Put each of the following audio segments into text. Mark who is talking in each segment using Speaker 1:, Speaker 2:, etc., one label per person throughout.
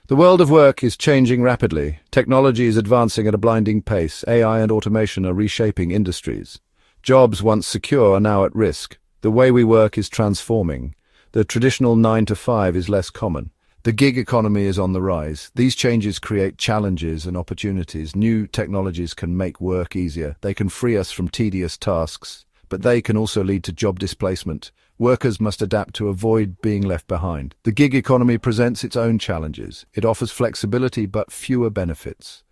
Speaker 1: The world of work is changing rapidly. Technology is advancing at a blinding pace. AI and automation are reshaping industries. Jobs once secure are now at risk. The way we work is transforming. The traditional 9 to 5 is less common. The gig economy is on the rise. These changes create challenges and opportunities. New technologies can make work easier. They can free us from tedious tasks, but they can also lead to job displacement. Workers must adapt to avoid being left behind. The gig economy presents its own challenges. It offers flexibility but fewer benefits.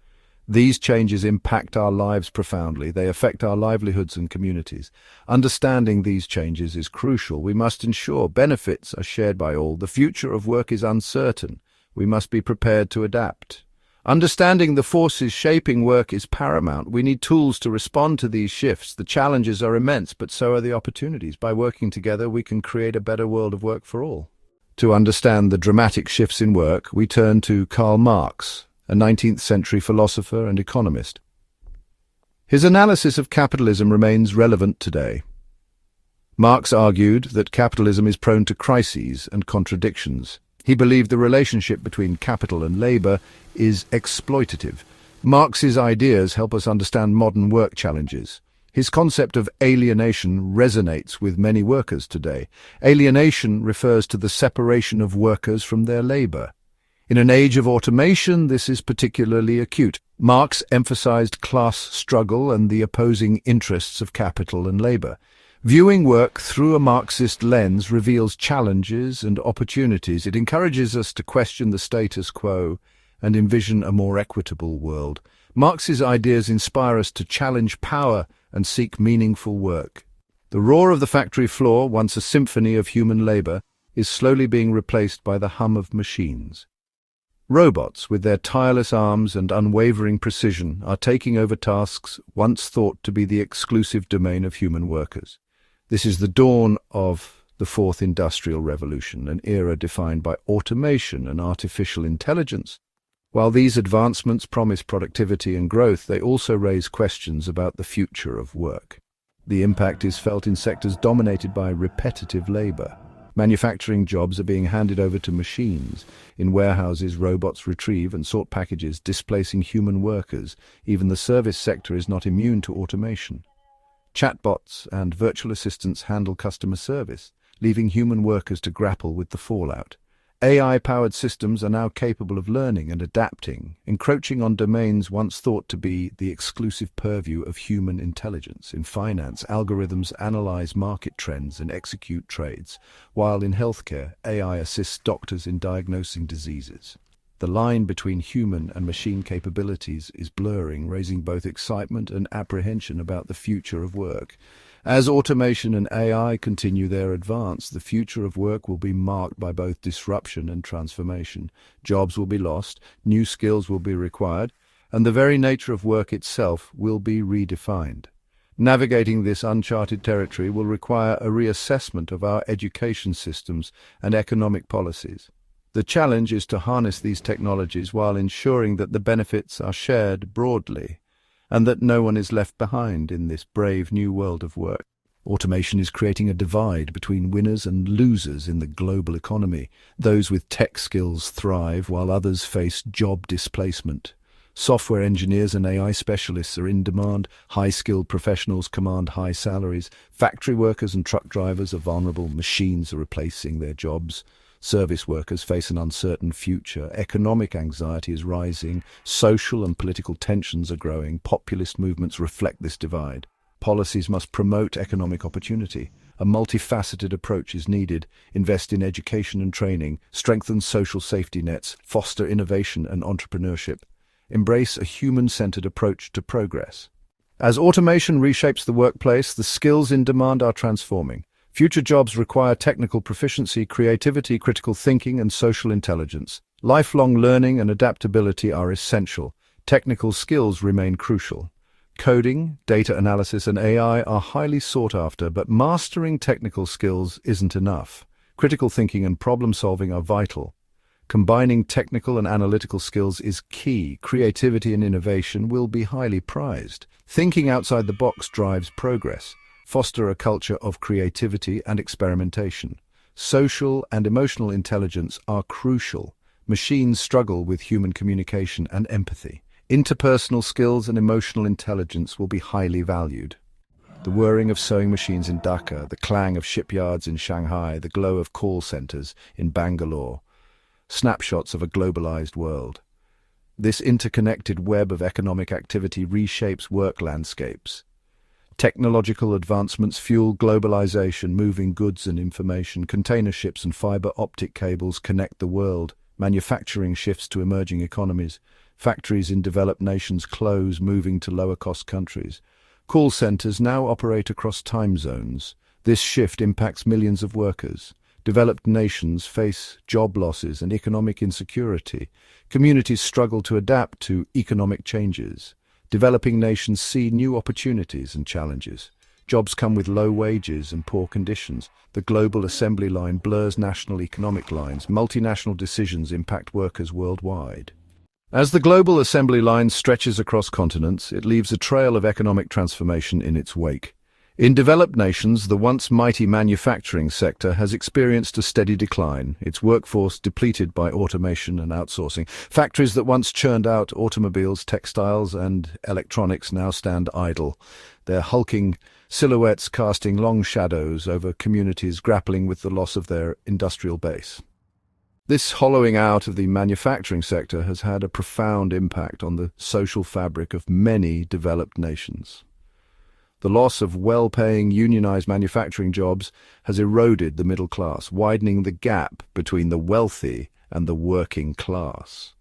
Speaker 1: These changes impact our lives profoundly. They affect our livelihoods and communities. Understanding these changes is crucial. We must ensure benefits are shared by all. The future of work is uncertain. We must be prepared to adapt. Understanding the forces shaping work is paramount. We need tools to respond to these shifts. The challenges are immense, but so are the opportunities. By working together, we can create a better world of work for all. To understand the dramatic shifts in work, we turn to Karl Marx, a 19th century philosopher and economist. His analysis of capitalism remains relevant today. Marx argued that capitalism is prone to crises and contradictions. He believed the relationship between capital and labor is exploitative. Marx's ideas help us understand modern work challenges. His concept of alienation resonates with many workers today. Alienation refers to the separation of workers from their labor. In an age of automation, this is particularly acute. Marx emphasized class struggle and the opposing interests of capital and labor. Viewing work through a Marxist lens reveals challenges and opportunities. It encourages us to question the status quo and envision a more equitable world. Marx's ideas inspire us to challenge power and seek meaningful work. The roar of the factory floor, once a symphony of human labor, is slowly being replaced by the hum of machines. Robots, with their tireless arms and unwavering precision, are taking over tasks once thought to be the exclusive domain of human workers. This is the dawn of the Fourth Industrial Revolution, an era defined by automation and artificial intelligence. While these advancements promise productivity and growth, they also raise questions about the future of work. The impact is felt in sectors dominated by repetitive labor. Manufacturing jobs are being handed over to machines. In warehouses, robots retrieve and sort packages, displacing human workers. Even the service sector is not immune to automation. Chatbots and virtual assistants handle customer service, leaving human workers to grapple with the fallout. AI-powered systems are now capable of learning and adapting, encroaching on domains once thought to be the exclusive purview of human intelligence. In finance, algorithms analyze market trends and execute trades, while in healthcare, AI assists doctors in diagnosing diseases. The line between human and machine capabilities is blurring, raising both excitement and apprehension about the future of work. As automation and AI continue their advance, the future of work will be marked by both disruption and transformation. Jobs will be lost, new skills will be required, and the very nature of work itself will be redefined. Navigating this uncharted territory will require a reassessment of our education systems and economic policies. The challenge is to harness these technologies while ensuring that the benefits are shared broadly and that no one is left behind in this brave new world of work. Automation is creating a divide between winners and losers in the global economy. Those with tech skills thrive while others face job displacement. Software engineers and AI specialists are in demand. High-skilled professionals command high salaries. Factory workers and truck drivers are vulnerable. Machines are replacing their jobs. Service workers face an uncertain future. Economic anxiety is rising. Social and political tensions are growing. Populist movements reflect this divide. Policies must promote economic opportunity. A multifaceted approach is needed. Invest in education and training. Strengthen social safety nets. Foster innovation and entrepreneurship. Embrace a human-centered approach to progress. As automation reshapes the workplace, the skills in demand are transforming. Future jobs require technical proficiency, creativity, critical thinking, and social intelligence. Lifelong learning and adaptability are essential. Technical skills remain crucial. Coding, data analysis, and AI are highly sought after, but mastering technical skills isn't enough. Critical thinking and problem-solving are vital. Combining technical and analytical skills is key. Creativity and innovation will be highly prized. Thinking outside the box drives progress. Foster a culture of creativity and experimentation. Social and emotional intelligence are crucial. Machines struggle with human communication and empathy. Interpersonal skills and emotional intelligence will be highly valued. The whirring of sewing machines in Dhaka, the clang of shipyards in Shanghai, the glow of call centers in Bangalore. Snapshots of a globalized world. This interconnected web of economic activity reshapes work landscapes. Technological advancements fuel globalization, moving goods and information. Container ships and fiber optic cables connect the world. Manufacturing shifts to emerging economies. Factories in developed nations close, moving to lower-cost countries. Call centers now operate across time zones. This shift impacts millions of workers. Developed nations face job losses and economic insecurity. Communities struggle to adapt to economic changes. Developing nations see new opportunities and challenges. Jobs come with low wages and poor conditions. The global assembly line blurs national economic lines. Multinational decisions impact workers worldwide. As the global assembly line stretches across continents, it leaves a trail of economic transformation in its wake. In developed nations, the once mighty manufacturing sector has experienced a steady decline, its workforce depleted by automation and outsourcing. Factories that once churned out automobiles, textiles, and electronics now stand idle, their hulking silhouettes casting long shadows over communities grappling with the loss of their industrial base. This hollowing out of the manufacturing sector has had a profound impact on the social fabric of many developed nations. The loss of well-paying unionized manufacturing jobs has eroded the middle class, widening the gap between the wealthy and the working class.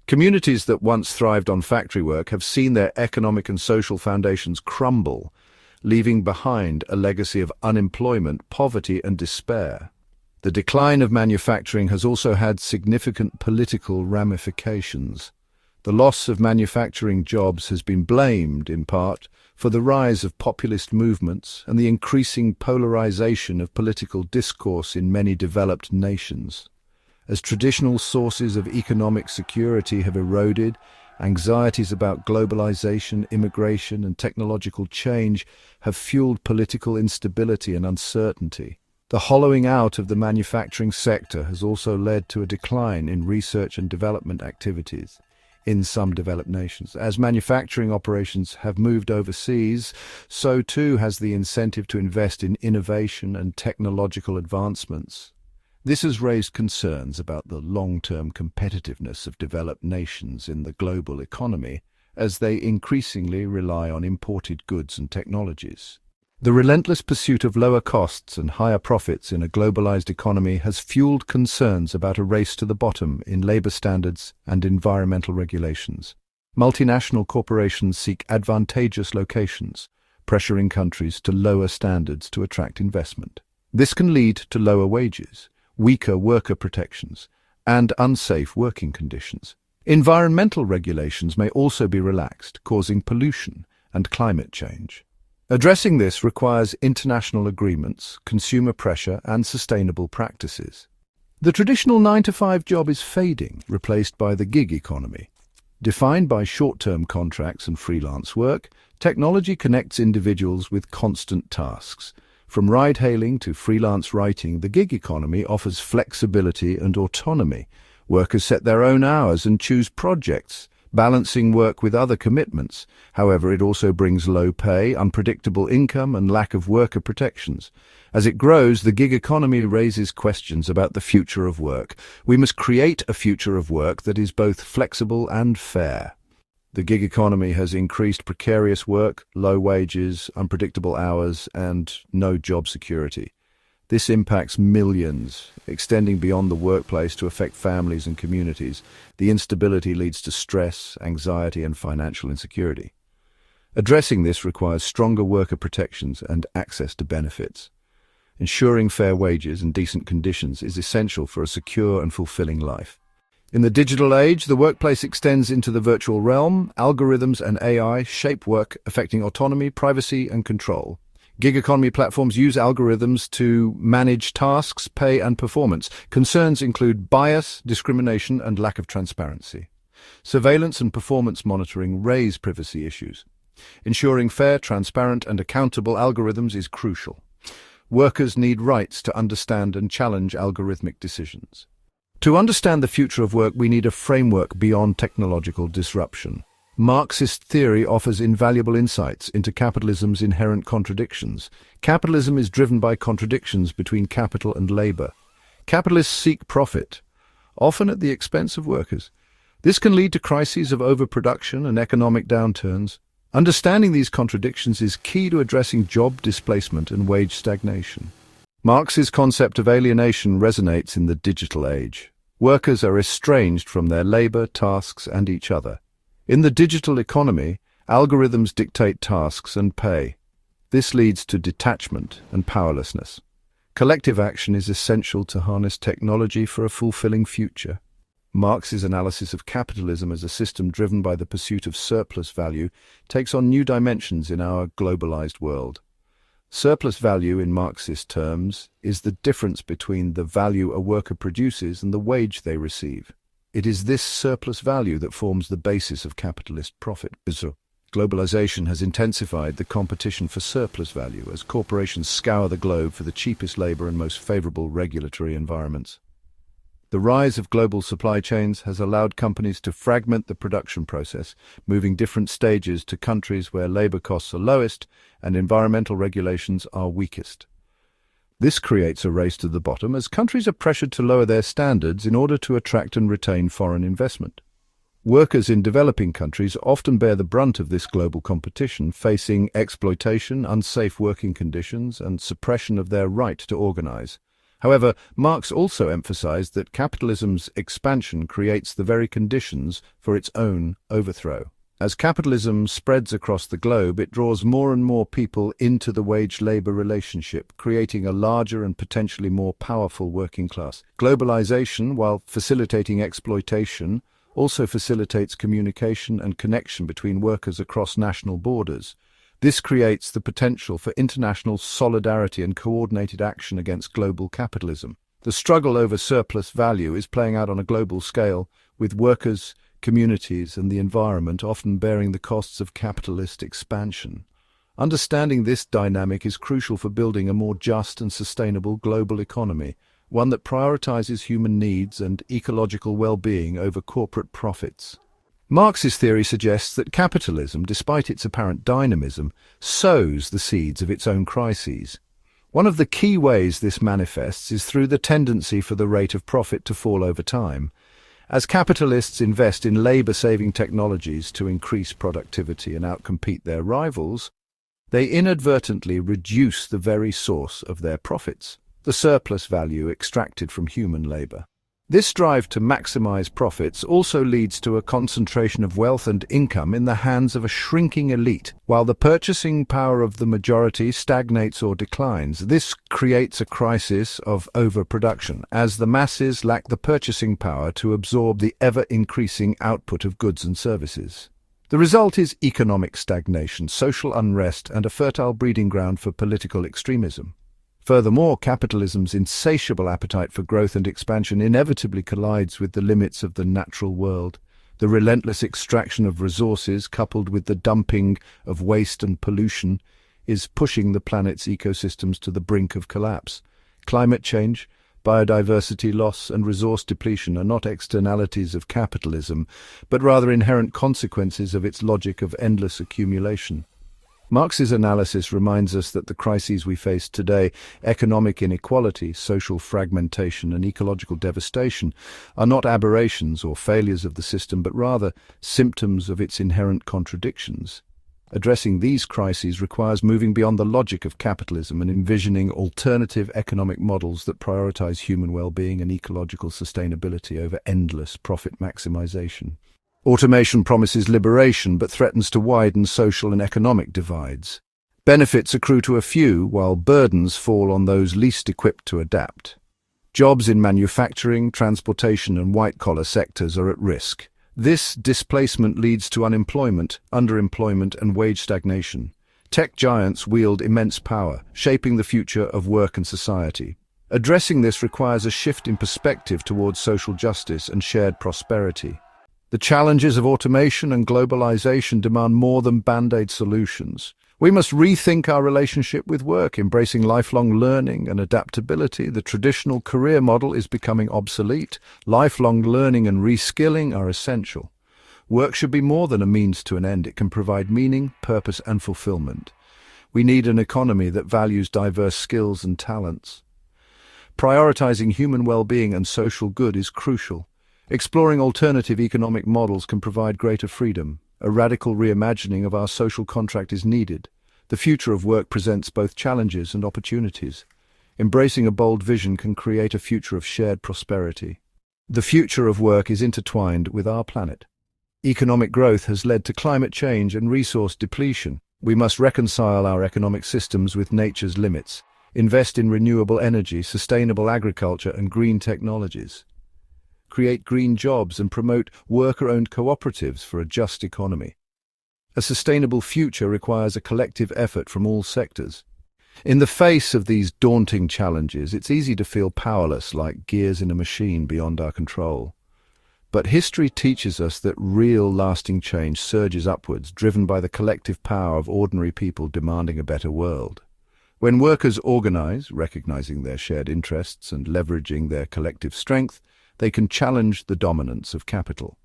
Speaker 1: Communities that once thrived on factory work have seen their economic and social foundations crumble, leaving behind a legacy of unemployment, poverty, and despair. The decline of manufacturing has also had significant political ramifications. The loss of manufacturing jobs has been blamed, in part, for the rise of populist movements and the increasing polarization of political discourse in many developed nations. As traditional sources of economic security have eroded, anxieties about globalization, immigration, and technological change have fueled political instability and uncertainty. The hollowing out of the manufacturing sector has also led to a decline in research and development activities in some developed nations. As manufacturing operations have moved overseas, so too has the incentive to invest in innovation and technological advancements. This has raised concerns about the long-term competitiveness of developed nations in the global economy as they increasingly rely on imported goods and technologies. The relentless pursuit of lower costs and higher profits in a globalized economy has fueled concerns about a race to the bottom in labor standards and environmental regulations. Multinational corporations seek advantageous locations, pressuring countries to lower standards to attract investment. This can lead to lower wages, weaker worker protections, and unsafe working conditions. Environmental regulations may also be relaxed, causing pollution and climate change. Addressing this requires international agreements, consumer pressure, and sustainable practices. The traditional 9-to-5 job is fading, replaced by the gig economy. Defined by short-term contracts and freelance work, technology connects individuals with constant tasks. From ride-hailing to freelance writing, the gig economy offers flexibility and autonomy. Workers set their own hours and choose projects, balancing work with other commitments. However, it also brings low pay, unpredictable income, and lack of worker protections. As it grows, the gig economy raises questions about the future of work. We must create a future of work that is both flexible and fair. The gig economy has increased precarious work, low wages, unpredictable hours, and no job security. This impacts millions, extending beyond the workplace to affect families and communities. The instability leads to stress, anxiety, and financial insecurity. Addressing this requires stronger worker protections and access to benefits. Ensuring fair wages and decent conditions is essential for a secure and fulfilling life. In the digital age, the workplace extends into the virtual realm. Algorithms and AI shape work, affecting autonomy, privacy, and control. Gig economy platforms use algorithms to manage tasks, pay, and performance. Concerns include bias, discrimination, and lack of transparency. Surveillance and performance monitoring raise privacy issues. Ensuring fair, transparent, and accountable algorithms is crucial. Workers need rights to understand and challenge algorithmic decisions. To understand the future of work, we need a framework beyond technological disruption. Marxist theory offers invaluable insights into capitalism's inherent contradictions. Capitalism is driven by contradictions between capital and labor. Capitalists seek profit, often at the expense of workers. This can lead to crises of overproduction and economic downturns. Understanding these contradictions is key to addressing job displacement and wage stagnation. Marx's concept of alienation resonates in the digital age. Workers are estranged from their labor, tasks, and each other. In the digital economy, algorithms dictate tasks and pay. This leads to detachment and powerlessness. Collective action is essential to harness technology for a fulfilling future. Marx's analysis of capitalism as a system driven by the pursuit of surplus value takes on new dimensions in our globalized world. Surplus value, in Marxist terms, is the difference between the value a worker produces and the wage they receive. It is this surplus value that forms the basis of capitalist profit. Globalization has intensified the competition for surplus value as corporations scour the globe for the cheapest labor and most favorable regulatory environments. The rise of global supply chains has allowed companies to fragment the production process, moving different stages to countries where labor costs are lowest and environmental regulations are weakest. This creates a race to the bottom as countries are pressured to lower their standards in order to attract and retain foreign investment. Workers in developing countries often bear the brunt of this global competition, facing exploitation, unsafe working conditions, and suppression of their right to organize. However, Marx also emphasized that capitalism's expansion creates the very conditions for its own overthrow. As capitalism spreads across the globe, it draws more and more people into the wage-labor relationship, creating a larger and potentially more powerful working class. Globalization, while facilitating exploitation, also facilitates communication and connection between workers across national borders. This creates the potential for international solidarity and coordinated action against global capitalism. The struggle over surplus value is playing out on a global scale, with workers, communities, and the environment often bearing the costs of capitalist expansion. Understanding this dynamic is crucial for building a more just and sustainable global economy, one that prioritizes human needs and ecological well-being over corporate profits. Marx's theory suggests that capitalism, despite its apparent dynamism, sows the seeds of its own crises. One of the key ways this manifests is through the tendency for the rate of profit to fall over time. As capitalists invest in labor-saving technologies to increase productivity and outcompete their rivals, they inadvertently reduce the very source of their profits, the surplus value extracted from human labor. This drive to maximize profits also leads to a concentration of wealth and income in the hands of a shrinking elite, while the purchasing power of the majority stagnates or declines. This creates a crisis of overproduction, as the masses lack the purchasing power to absorb the ever-increasing output of goods and services. The result is economic stagnation, social unrest, and a fertile breeding ground for political extremism. Furthermore, capitalism's insatiable appetite for growth and expansion inevitably collides with the limits of the natural world. The relentless extraction of resources, coupled with the dumping of waste and pollution, is pushing the planet's ecosystems to the brink of collapse. Climate change, biodiversity loss, and resource depletion are not externalities of capitalism, but rather inherent consequences of its logic of endless accumulation. Marx's analysis reminds us that the crises we face today, economic inequality, social fragmentation, and ecological devastation, are not aberrations or failures of the system, but rather symptoms of its inherent contradictions. Addressing these crises requires moving beyond the logic of capitalism and envisioning alternative economic models that prioritize human well-being and ecological sustainability over endless profit maximization. Automation promises liberation but threatens to widen social and economic divides. Benefits accrue to a few, while burdens fall on those least equipped to adapt. Jobs in manufacturing, transportation, and white-collar sectors are at risk. This displacement leads to unemployment, underemployment, and wage stagnation. Tech giants wield immense power, shaping the future of work and society. Addressing this requires a shift in perspective towards social justice and shared prosperity. The challenges of automation and globalization demand more than band-aid solutions. We must rethink our relationship with work, embracing lifelong learning and adaptability. The traditional career model is becoming obsolete. Lifelong learning and reskilling are essential. Work should be more than a means to an end. It can provide meaning, purpose, and fulfillment. We need an economy that values diverse skills and talents. Prioritizing human well-being and social good is crucial. Exploring alternative economic models can provide greater freedom. A radical reimagining of our social contract is needed. The future of work presents both challenges and opportunities. Embracing a bold vision can create a future of shared prosperity. The future of work is intertwined with our planet. Economic growth has led to climate change and resource depletion. We must reconcile our economic systems with nature's limits, invest in renewable energy, sustainable agriculture, and green technologies. Create green jobs and promote worker-owned cooperatives for a just economy. A sustainable future requires a collective effort from all sectors. In the face of these daunting challenges, it's easy to feel powerless, like gears in a machine beyond our control. But history teaches us that real lasting change surges upwards, driven by the collective power of ordinary people demanding a better world. When workers organize, recognizing their shared interests and leveraging their collective strength, they can challenge the dominance of capital.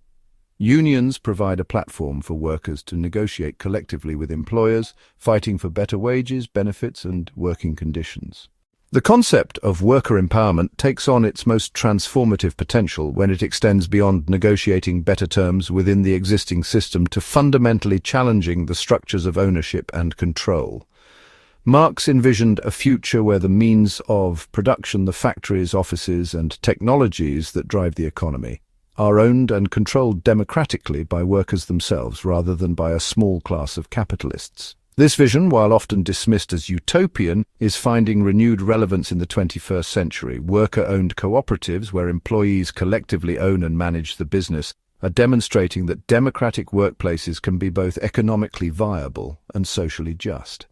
Speaker 1: Unions provide a platform for workers to negotiate collectively with employers, fighting for better wages, benefits, and working conditions. The concept of worker empowerment takes on its most transformative potential when it extends beyond negotiating better terms within the existing system to fundamentally challenging the structures of ownership and control. Marx envisioned a future where the means of production, the factories, offices, and technologies that drive the economy, are owned and controlled democratically by workers themselves rather than by a small class of capitalists. This vision, while often dismissed as utopian, is finding renewed relevance in the 21st century. Worker-owned cooperatives, where employees collectively own and manage the business, are demonstrating that democratic workplaces can be both economically viable and socially just.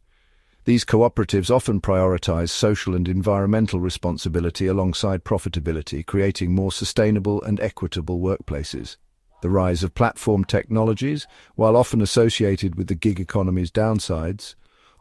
Speaker 1: These cooperatives often prioritize social and environmental responsibility alongside profitability, creating more sustainable and equitable workplaces. The rise of platform technologies, while often associated with the gig economy's downsides,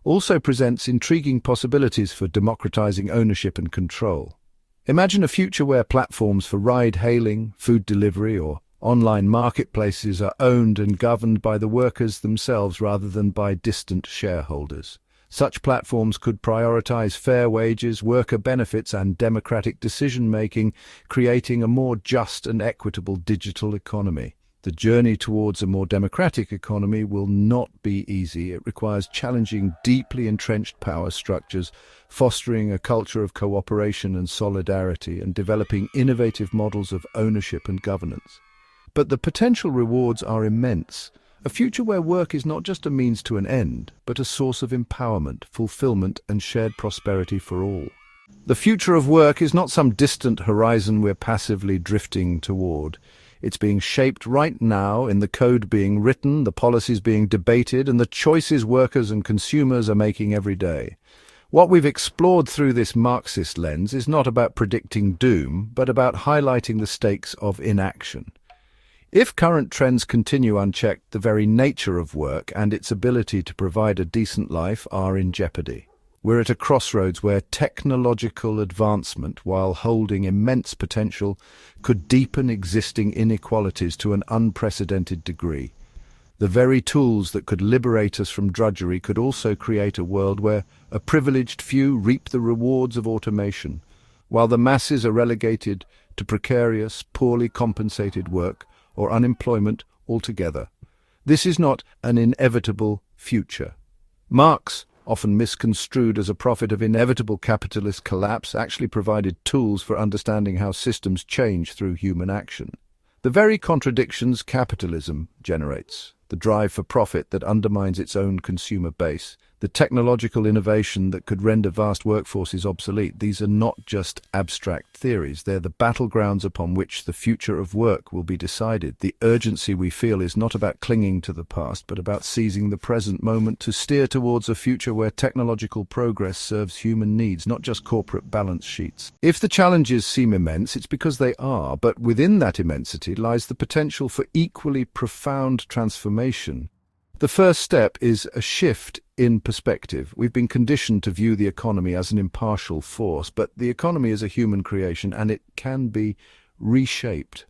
Speaker 1: also presents intriguing possibilities for democratizing ownership and control. Imagine a future where platforms for ride-hailing, food delivery, or online marketplaces are owned and governed by the workers themselves rather than by distant shareholders. Such platforms could prioritize fair wages, worker benefits, and democratic decision-making, creating a more just and equitable digital economy. The journey towards a more democratic economy will not be easy. It requires challenging deeply entrenched power structures, fostering a culture of cooperation and solidarity, and developing innovative models of ownership and governance. But the potential rewards are immense. A future where work is not just a means to an end, but a source of empowerment, fulfillment, and shared prosperity for all. The future of work is not some distant horizon we're passively drifting toward. It's being shaped right now, in the code being written, the policies being debated, and the choices workers and consumers are making every day. What we've explored through this Marxist lens is not about predicting doom, but about highlighting the stakes of inaction. If current trends continue unchecked, the very nature of work and its ability to provide a decent life are in jeopardy. We're at a crossroads where technological advancement, while holding immense potential, could deepen existing inequalities to an unprecedented degree. The very tools that could liberate us from drudgery could also create a world where a privileged few reap the rewards of automation, while the masses are relegated to precarious, poorly compensated work or unemployment altogether. This is not an inevitable future. Marx, often misconstrued as a prophet of inevitable capitalist collapse, actually provided tools for understanding how systems change through human action. The very contradictions capitalism generates, the drive for profit that undermines its own consumer base, the technological innovation that could render vast workforces obsolete, these are not just abstract theories. They're the battlegrounds upon which the future of work will be decided. The urgency we feel is not about clinging to the past, but about seizing the present moment to steer towards a future where technological progress serves human needs, not just corporate balance sheets. If the challenges seem immense, it's because they are, but within that immensity lies the potential for equally profound transformation. The first step is a shift in perspective. We've been conditioned to view the economy as an impartial force, but the economy is a human creation and it can be reshaped.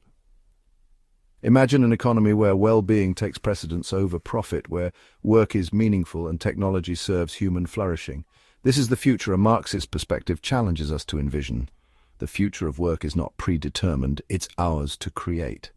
Speaker 1: Imagine an economy where well-being takes precedence over profit, where work is meaningful and technology serves human flourishing. This is the future a Marxist perspective challenges us to envision. The future of work is not predetermined, it's ours to create.